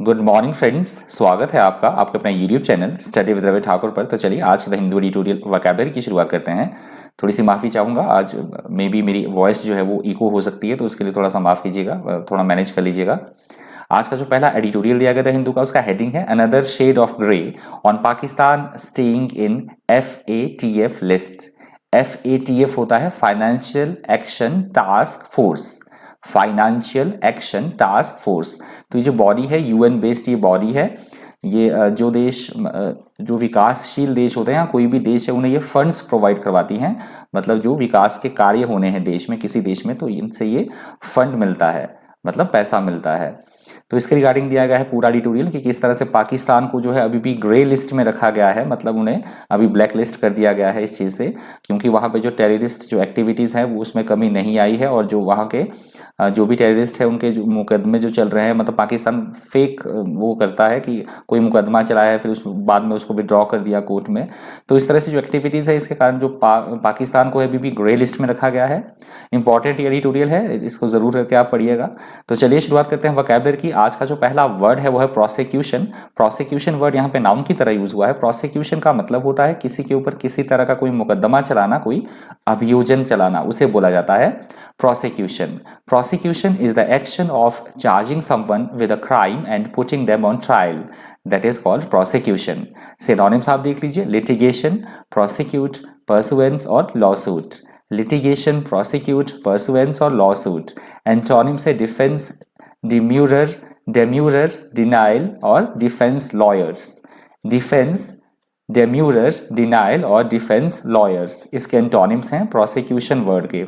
Good morning friends, स्वागत है आपका आपके अपने YouTube channel study with Ravi Thakur पर। तो चलिए आज का हिंदी एडिटोरियल वोकैबुलरी की शुरुआत करते हैं। थोड़ी सी माफ़ी चाहूँगा, आज मे बी मेरी वॉइस जो है वो इको हो सकती है, तो उसके लिए थोड़ा सा माफ़ कीजिएगा, थोड़ा मैनेज कर लीजिएगा। आज का जो पहला एडिटोरियल दिया गया था हिंदू का, उसका हेडिंग है another shade of grey on Pakistan staying in FATF list. FATF होता है financial action task force. Financial action task force, तो ये जो बॉडी है UN बेस्ड ये बॉडी है। ये जो देश जो विकासशील देश होते हैं, कोई भी देश है, उन्हें ये फंड्स प्रोवाइड करवाती हैं। मतलब जो विकास के कार्य होने हैं देश में, किसी देश में, तो इनसे ये फंड मिलता है, मतलब पैसा मिलता है। तो इसके रिगार्डिंग दिया गया है पूरा एडिटोरियल कि किस तरह से पाकिस्तान को जो है अभी भी ग्रे लिस्ट में रखा गया है, मतलब उन्हें अभी ब्लैक लिस्ट कर दिया गया है इस चीज़ से, क्योंकि वहाँ पे जो टेररिस्ट जो एक्टिविटीज़ हैं वो उसमें कमी नहीं आई है। और जो वहाँ के जो भी टेररिस्ट है उनके जो मुकदमे जो चल रहे हैं, मतलब पाकिस्तान फेक वो करता है कि कोई मुकदमा चलाया है, फिर उस बाद में उसको विड्रॉ कर दिया कोर्ट में। तो इस तरह से जो एक्टिविटीज़ है, इसके कारण जो पाकिस्तान को अभी भी ग्रे लिस्ट में रखा गया है। इंपॉर्टेंट एडिटोरियल है, इसको ज़रूर करके आप पढ़िएगा। तो चलिए शुरुआत करते हैं वोकैबुलरी की। आज का जो पहला वर्ड है वो है प्रोसिक्यूशन। प्रोसिक्यूशन वर्ड यहाँ पे नाउन की तरह यूज हुआ है। प्रोसिक्यूशन का मतलब होता है किसी के ऊपर किसी तरह का कोई मुकदमा चलाना, कोई अभियोजन चलाना, उसे बोला जाता है prosecution. Prosecution is the action of charging someone with a crime and putting them on trial. That is called prosecution. Synonyms आप देख लीजिए, litigation, prosecute, pursuance और lawsuit. Litigation, prosecute, pursuance और lawsuit. Antonyms है defense, demurrer, denial और defense lawyers. Defense, डेम्यूरर, denial और defence lawyers, इसके antonyms हैं प्रोसिक्यूशन वर्ड के।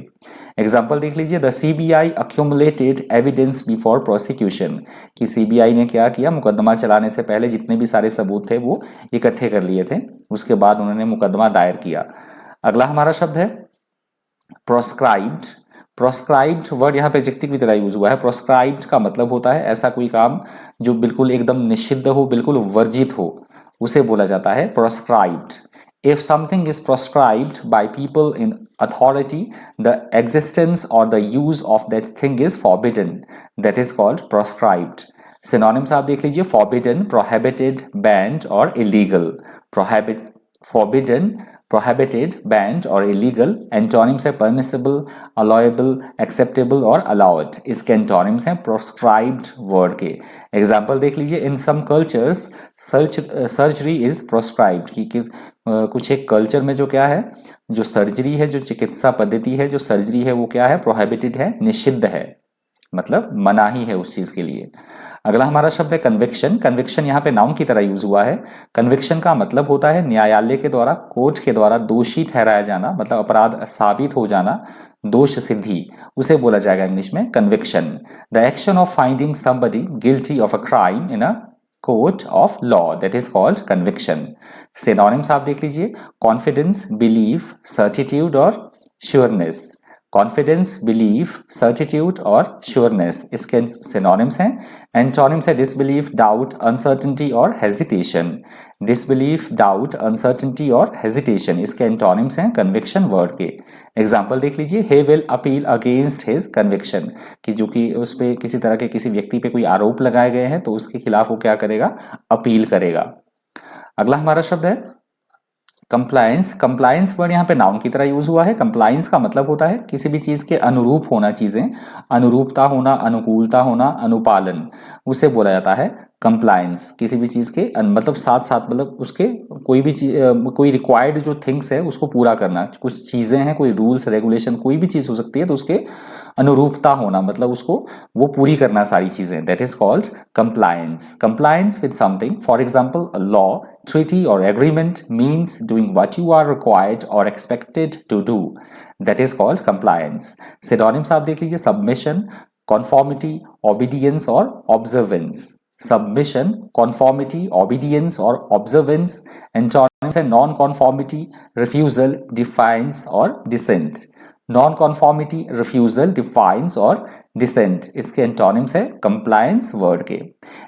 एग्जाम्पल देख लीजिए, the CBI accumulated evidence before prosecution, कि CBI ने क्या किया, मुकदमा चलाने से पहले जितने भी सारे सबूत थे वो इकट्ठे कर लिए थे, उसके बाद उन्होंने मुकदमा दायर किया। अगला हमारा शब्द है प्रोस्क्राइब्ड। प्रोस्क्राइब्ड वर्ड यहाँ पे एडजेक्टिव की तरह यूज हुआ है। प्रोस्क्राइब्ड का मतलब होता है ऐसा कोई काम जो बिल्कुल एकदम निषिद्ध हो, बिल्कुल वर्जित हो, उसे बोला जाता है proscribed. If something is proscribed by people in authority, the existence और the use of that thing is forbidden, that is called proscribed. Synonyms आप देख लीजिए, फॉरबिडन, प्रोहिबिटेड, बैंड और इलीगल। फॉरबिडन, prohibited, banned और illegal। एंटोनिम्स है permissible, allowable, acceptable और allowed, इसके antonyms हैं proscribed वर्ड के। एग्जाम्पल देख लीजिए, in some cultures surgery is proscribed, कि कुछ एक कल्चर में जो क्या है, जो सर्जरी है, जो चिकित्सा पद्धति है, जो सर्जरी है, वो क्या है, प्रोहिबिटेड है, निषिद्ध है, मतलब मनाही है उस चीज के लिए। अगला हमारा शब्द है कन्विक्शन। कन्विक्शन यहाँ पे नाउन की तरह यूज हुआ है। कन्विक्शन का मतलब होता है न्यायालय के द्वारा, कोर्ट के द्वारा दोषी ठहराया जाना, मतलब अपराध साबित हो जाना, दोष सिद्धि, उसे बोला जाएगा इंग्लिश में conviction. The action of finding somebody guilty of a crime in a court of law, that is called conviction. Synonyms आप देख लीजिए, कॉन्फिडेंस, बिलीफ, सर्टिट्यूड और श्योरनेस। कॉन्फिडेंस, बिलीफ, सर्टिट्यूड और श्योरनेस, इसके सिनोनिम्स हैं। एंटोनिम्स है डिसबिलीफ, डाउट, अनसर्टेनिटी और hesitation. Disbelief, doubt, uncertainty और हेजिटेशन, इसके एंटोनिम्स हैं कन्विक्शन वर्ड के। एग्जाम्पल देख लीजिए, he will appeal against his conviction, कि जो कि उस पर किसी तरह के किसी व्यक्ति पे कोई आरोप लगाए गए हैं, तो उसके खिलाफ वो क्या करेगा, अपील करेगा। अगला हमारा शब्द है कंप्लायंस। कंप्लायंस वर्ड यहाँ पे नाउन की तरह यूज हुआ है। कंप्लायंस का मतलब होता है किसी भी चीज के अनुरूप होना, चीजें अनुरूपता होना, अनुकूलता होना, अनुपालन, उसे बोला जाता है कंप्लायंस। किसी भी चीज के मतलब साथ साथ, मतलब उसके कोई भी चीज, कोई रिक्वायर्ड जो थिंग्स है उसको पूरा करना। कुछ चीजें हैं, कोई रूल्स रेगुलेशन, कोई भी चीज हो सकती है, तो उसके अनुरूपता होना, मतलब उसको वो पूरी करना सारी चीजें, that is called compliance. Compliance with something, for example a law, treaty or agreement means doing what you are required or expected to do, that is called compliance। synonyms आप देख लीजिए, submission, conformity, obedience और observance। submission, conformity, obedience और observance। antonyms है non-conformity, refusal, defiance और dissent। Non कॉन्फॉर्मिटी, refusal, defines और decent, इसके antonyms है कंप्लायंस वर्ड के।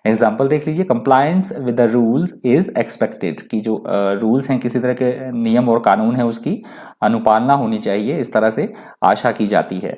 एग्जाम्पल देख लीजिए, compliance with the rules is expected, कि जो रूल्स हैं, किसी तरह के नियम और कानून है, उसकी अनुपालना होनी चाहिए, इस तरह से आशा की जाती है।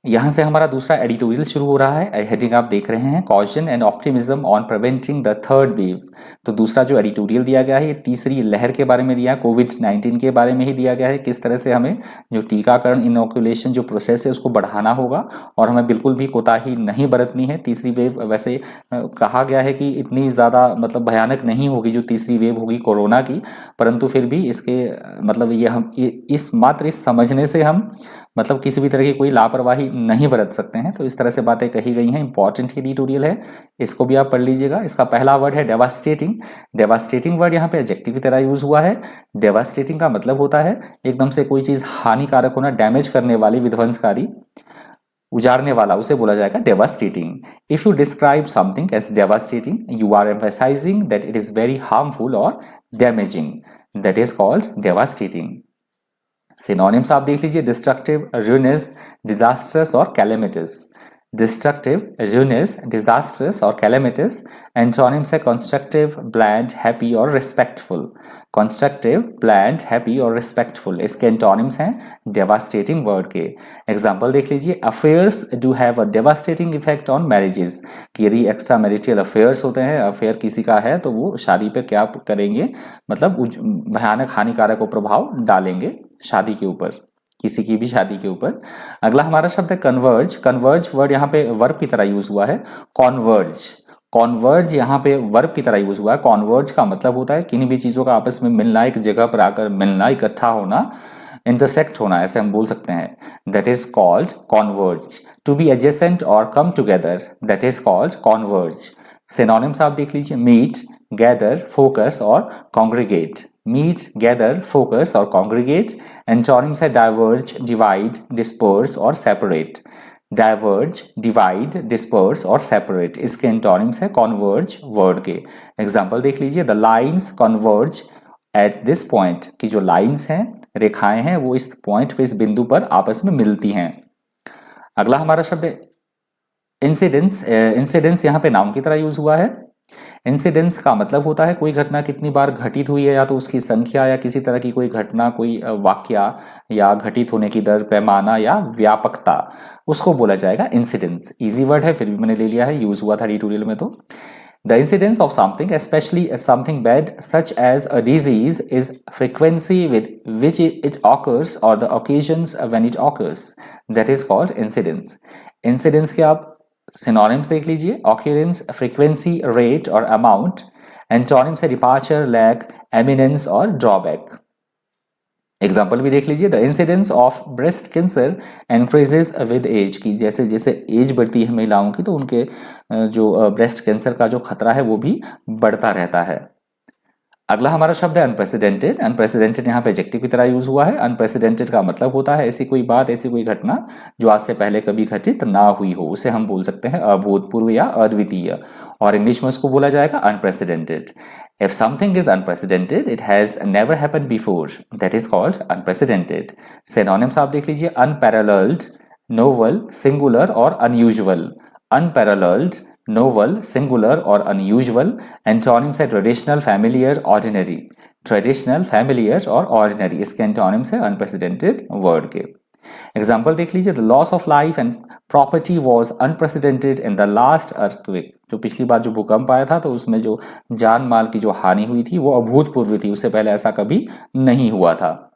यहाँ से हमारा दूसरा एडिटोरियल शुरू हो रहा है। हेडिंग आप देख रहे हैं, caution and optimism on preventing the third wave. तो दूसरा जो एडिटोरियल दिया गया है ये तीसरी लहर के बारे में दिया है, कोविड-19 के बारे में ही दिया गया है, किस तरह से हमें जो टीकाकरण इनोकुलेशन जो प्रोसेस है उसको बढ़ाना होगा और हमें बिल्कुल भी कोताही नहीं बरतनी है। तीसरी वेव वैसे कहा गया है कि इतनी ज़्यादा मतलब भयानक नहीं होगी जो तीसरी वेव होगी कोरोना की, परंतु फिर भी इसके मतलब ये हम इस समझने से हम मतलब किसी भी तरह की कोई लापरवाही नहीं बरत सकते हैं। तो इस तरह से बातें कही गई हैं, इंपॉर्टेंट एडिटोरियल है, इसको भी आप पढ़ लीजिएगा। इसका पहला वर्ड है डेवास्टेटिंग। डेवास्टेटिंग वर्ड यहाँ पे एडजेक्टिव की तरह यूज हुआ है। डेवास्टेटिंग का मतलब होता है एकदम से कोई चीज हानिकारक होना, डैमेज करने वाली, विध्वंसकारी, उजाड़ने वाला, उसे बोला जाएगा devastating. If you describe something as devastating you are emphasizing that it is very harmful और damaging, that is called devastating. Synonyms आप देख लीजिए, डिस्ट्रक्टिव, ruinous, disastrous और calamitous। डिस्ट्रक्टिव, ruinous, disastrous और calamitous। एंटोनिम्स है कंस्ट्रक्टिव, ब्लैंड, हैप्पी और respectful. Constructive, bland, happy और respectful, इसके एंटोनिम्स हैं डेवास्टेटिंग वर्ड के। एग्जाम्पल देख लीजिए, affairs do have a devastating effect on marriages, कि यदि एक्स्ट्रा मैरिटल अफेयर्स होते हैं, अफेयर किसी का है तो वो शादी पे क्या करेंगे, मतलब भयानक हानिकारक प्रभाव डालेंगे शादी के ऊपर, किसी की भी शादी के ऊपर। अगला हमारा शब्द है कन्वर्ज। कन्वर्ज वर्ड यहाँ पे वर्ब की तरह यूज हुआ है, कॉन्वर्ज। कॉन्वर्ज यहाँ पे वर्ब की तरह यूज हुआ है। कॉन्वर्ज का मतलब होता है किन्हीं भी चीजों का आपस में मिलना, एक जगह पर आकर मिलना, इकट्ठा होना, इंटरसेक्ट होना, ऐसे हम बोल सकते हैं। That is called converge. To be adjacent और come together, that is called converge. Synonyms आप देख लीजिए, मीट, गैदर, फोकस और कॉन्ग्रीगेट। मीट, गैदर, फोकस और कॉन्ग्रीगेट। एंटोनिम्स है डाइवर्ज, डिवाइड, डिस्पर्स और सेपरेट। डाइवर्ज, डिवाइड, डिस्पर्स और सेपरेट, इसके एंटोनिम्स है कॉन्वर्ज वर्ड के। एग्जाम्पल देख लीजिए, the lines converge at this point, की जो लाइन्स हैं, रेखाएं हैं, वो इस पॉइंट पे, इस बिंदु पर आपस में मिलती हैं। अगला हमारा शब्द है इंसिडेंस। इंसिडेंस यहाँ पे नाउन की तरह यूज हुआ है। इंसिडेंस का मतलब होता है कोई घटना कितनी बार घटित हुई है, या तो उसकी संख्या, या किसी तरह की कोई घटना, कोई वाक्या, या घटित होने की दर, पैमाना या व्यापकता, उसको बोला जाएगा इंसिडेंस। इजी वर्ड है, फिर भी मैंने ले लिया है, यूज हुआ था ट्यूटोरियल में। तो the incidence of something, especially something bad such as a disease, is frequency with which it occurs or the occasions when it occurs, that is called incidence. Incidence के आप synonyms देख लीजिए, occurrence, frequency, rate और amount। antonyms है departure, lag, eminence और drawback। Example भी देख लीजिए, the incidence of breast cancer increases with age, की जैसे जैसे एज बढ़ती है महिलाओं की तो उनके जो ब्रेस्ट कैंसर का जो खतरा है वो भी बढ़ता रहता है। अगला हमारा शब्द है अनप्रेसिडेंटेड। अनप्रेसिडेंटेड यहाँ पे एडजेक्टिव की तरह यूज हुआ है। अनप्रेसिडेंटेड का मतलब होता है ऐसी कोई बात, ऐसी कोई घटना जो आज से पहले कभी घटित ना हुई हो, उसे हम बोल सकते हैं अभूतपूर्व या अद्वितीय, और इंग्लिश में उसको बोला जाएगा unprecedented. If something is unprecedented, it has never happened before, that is called unprecedented. Synonyms आप देख लीजिए, unparalleled, novel, singular और unusual। unparalleled, novel, singular और unusual। एंटोनिम्स है traditional, familiar, ordinary. Traditional, familiar और ऑर्डिनरी, इसके एंटोनिम्स है unprecedented word के। एग्जाम्पल देख लीजिए, the loss of life and property was unprecedented in the last earthquake. जो पिछली बार जो भूकंप आया था तो उसमें जो जान माल की जो हानि हुई थी वो अभूतपूर्व थी, उससे पहले ऐसा कभी नहीं हुआ था।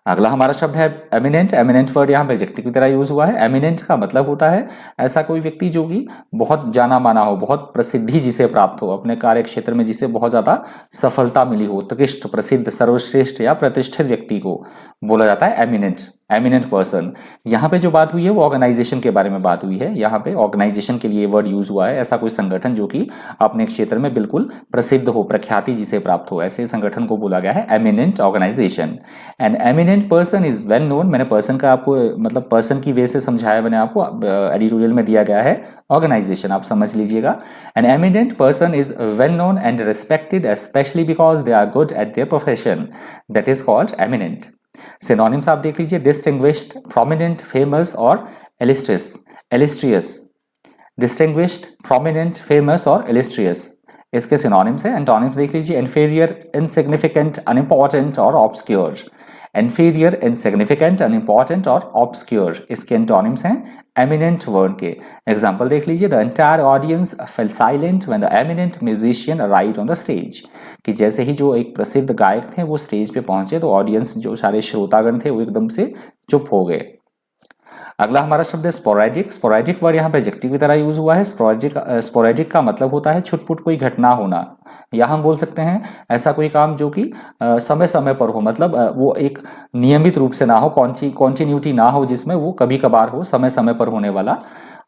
अगला हमारा शब्द है एमिनेंट। एमिनेंट वर्ड यहाँ पे एडजेक्टिव की तरह यूज हुआ है। एमिनेंट का मतलब होता है ऐसा कोई व्यक्ति जो कि बहुत जाना माना हो, बहुत प्रसिद्धि जिसे प्राप्त हो, अपने कार्य क्षेत्र में जिसे बहुत ज्यादा सफलता मिली हो, उत्कृष्ट, प्रसिद्ध, सर्वश्रेष्ठ या प्रतिष्ठित व्यक्ति को बोला जाता है एमिनेंट, एमिनेंट पर्सन। यहाँ पे जो बात हुई है वो ऑर्गेनाइजेशन के बारे में बात हुई है। यहाँ पे ऑर्गेनाइजेशन के लिए वर्ड यूज हुआ है, ऐसा कोई संगठन जो कि अपने क्षेत्र में बिल्कुल प्रसिद्ध हो, प्रख्याति जिसे प्राप्त हो, ऐसे संगठन को बोला गया है eminent organisation. An eminent person is well known. मैंने पर्सन का आपको मतलब पर्सन की वे से समझाया, मैंने आपको एडिटोरियल में दिया गया है ऑर्गेनाइजेशन, आप समझ लीजिएगा। An eminent person is well known and respected specially because they are good at their profession, that is called eminent. Synonyms आप देख लीजिए, डिस्टिंग्विश्ड, प्रोमिनेंट, फेमस और इलिस्ट्रियस। डिस्टिंग्विश्ड, प्रोमिनेंट, फेमस और इलिस्ट्रियस, इसके सिनोनिम्स है। एंटोनिम्स देख लीजिए, इन्फीरियर, इनसिग्निफिकेंट, अनइम्पॉर्टेंट और ऑब्सक्योर। inferior, insignificant, unimportant और obscure इसके एंटोनिम्स हैं eminent वर्ड के। एग्जाम्पल देख लीजिए, the entire audience fell silent when the eminent musician arrived on the stage, कि जैसे ही जो एक प्रसिद्ध गायक थे वो स्टेज पे पहुंचे तो ऑडियंस जो सारे श्रोतागण थे वो एकदम से चुप हो गए। अगला हमारा शब्द है स्पोरेडिक। स्पोरेडिक वर्ड यहाँ पे एडजेक्टिव की तरह यूज हुआ है। स्पोरेडिक का मतलब होता है छुटपुट कोई घटना होना, या हम बोल सकते हैं ऐसा कोई काम जो कि समय समय पर हो, मतलब वो एक नियमित रूप से ना हो, कॉन्टिन्यूटी ना हो, जिसमें वो कभी कभार हो, समय समय पर होने वाला,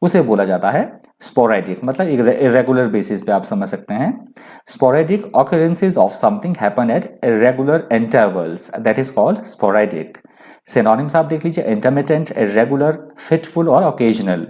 उसे बोला जाता है स्पोरेडिक, मतलब इरेगुलर बेसिस पे आप समझ सकते हैं। Sporadic occurrences of something happen at irregular intervals, that is called sporadic। Synonyms आप देख लीजिए, इंटरमिटेंट, इरेगुलर, फिटफुल और ओकेजनल।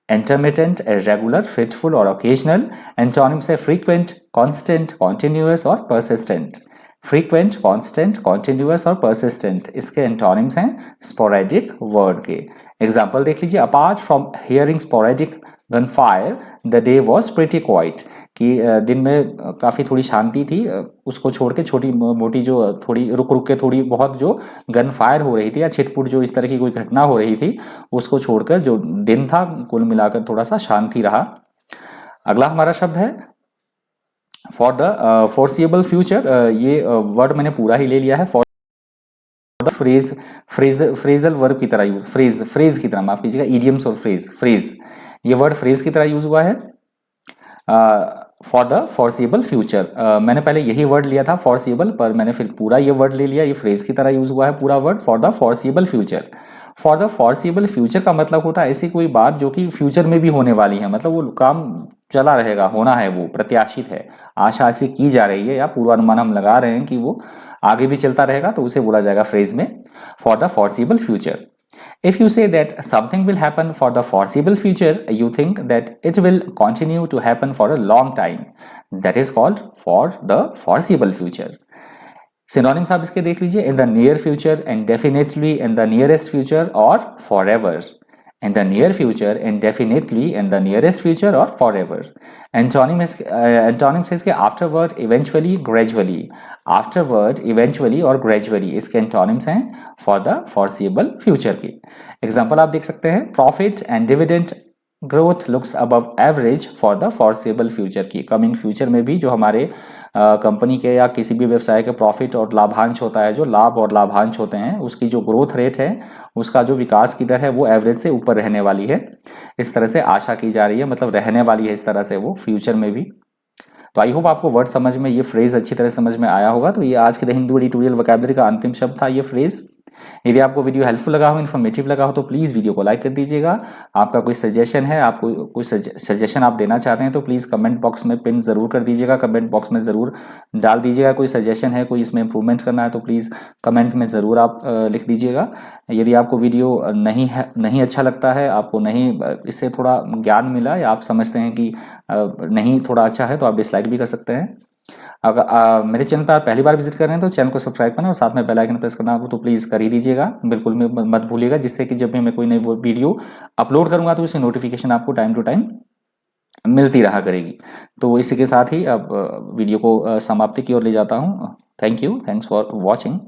इंटरमिटेंट, इरेगुलर, फिटफुल और ओकेजनल। एंटोनिम्स है फ्रीक्वेंट, कांस्टेंट, कॉन्टिन्यूअस और परसिस्टेंट। फ्रीक्वेंट, कांस्टेंट, कॉन्टिन्यूअस और परसिस्टेंट इसके एंटोनिम्स हैं स्पोरेडिक वर्ड के। एग्जाम्पल देख लीजिए, apart from hearing sporadic gun fire the day was pretty quite, कि दिन में काफ़ी थोड़ी शांति थी, उसको छोड़ के छोटी मोटी जो थोड़ी रुक रुक के थोड़ी बहुत जो गन फायर हो रही थी या छिटपुट जो इस तरह की कोई घटना हो रही थी, उसको छोड़कर जो दिन था कुल मिलाकर थोड़ा सा शांति रहा। अगला हमारा शब्द है फॉर द फोर्सिएबल फ्यूचर। ये वर्ड मैंने पूरा ही ले लिया है। फॉर द फ्रेजल वर्ब की तरह यूज, फ्रेज की तरह, माफ कीजिएगा, इडियम्स और फ्रेज, ये वर्ड फ्रेज की तरह यूज हुआ है फॉर द फॉरसिएबल फ्यूचर। मैंने पहले यही वर्ड लिया था फॉरसिएबल, पर मैंने फिर पूरा ये वर्ड ले लिया, ये फ्रेज की तरह यूज हुआ है पूरा word for the foreseeable future. For the foreseeable future का मतलब होता है ऐसी कोई बात जो कि फ्यूचर में भी होने वाली है, मतलब वो काम चला रहेगा, होना है, वो प्रत्याशित है, आशा ऐसी की जा रही है या पूर्वानुमान हम लगा रहे हैं कि वो आगे भी चलता रहेगा, तो उसे बोला जाएगा फ्रेज में for the foreseeable future. If you say that something will happen for the foreseeable future, you think that it will continue to happen for a long time. That is called for the foreseeable future. Synonyms आप इसके देख लीजिए, in the near future, indefinitely, in the nearest future or forever. In the near future, indefinitely, in the nearest future or forever. Antonyms है इसके afterward, eventually, gradually. Afterward, eventually और gradually इसके antonyms हैं for the foreseeable future के। Example आप देख सकते हैं, profit and dividend growth looks above average for the foreseeable future की। कमिंग फ्यूचर में भी जो हमारे कंपनी के या किसी भी व्यवसाय के प्रॉफिट और लाभांश होता है, जो लाभ और लाभांश होते हैं, उसकी जो ग्रोथ रेट है, उसका जो विकास की दर है, वो एवरेज से ऊपर रहने वाली है, इस तरह से आशा की जा रही है, मतलब रहने वाली है इस तरह से वो फ्यूचर में भी। तो आई होप आपको वर्ड समझ में, ये फ्रेज अच्छी तरह समझ में आया होगा। तो ये आज के द हिंदू एडिटोरियल वोकैबुलरी का अंतिम शब्द था, ये फ्रेज। यदि आपको वीडियो हेल्पफुल लगा हो, इन्फॉर्मेटिव लगा हो, तो प्लीज़ वीडियो को लाइक कर दीजिएगा। आपका कोई सजेशन है, आपको कोई सजेशन आप देना चाहते हैं, तो प्लीज़ कमेंट बॉक्स में पिन ज़रूर कर दीजिएगा, कमेंट बॉक्स में ज़रूर डाल दीजिएगा। कोई सजेशन है, कोई इसमें इंप्रूवमेंट करना है, तो प्लीज़ कमेंट में ज़रूर आप लिख दीजिएगा। यदि आपको वीडियो नहीं अच्छा लगता है, आपको नहीं इससे थोड़ा ज्ञान मिला, या आप समझते हैं कि नहीं थोड़ा अच्छा है, तो आप डिसलाइक भी कर सकते हैं। अगर मेरे चैनल पर आप पहली बार विजिट कर रहे हैं तो चैनल को सब्सक्राइब करना और साथ में बेल आइकन प्रेस करना हो तो प्लीज़ कर ही दीजिएगा, बिल्कुल मत भूलिएगा, जिससे कि जब भी मैं कोई नई वीडियो अपलोड करूंगा तो उसकी नोटिफिकेशन आपको टाइम टू टाइम मिलती रहा करेगी। तो इसी के साथ ही अब वीडियो को समाप्ति की ओर ले जाता हूँ। Thank you, thanks for watching.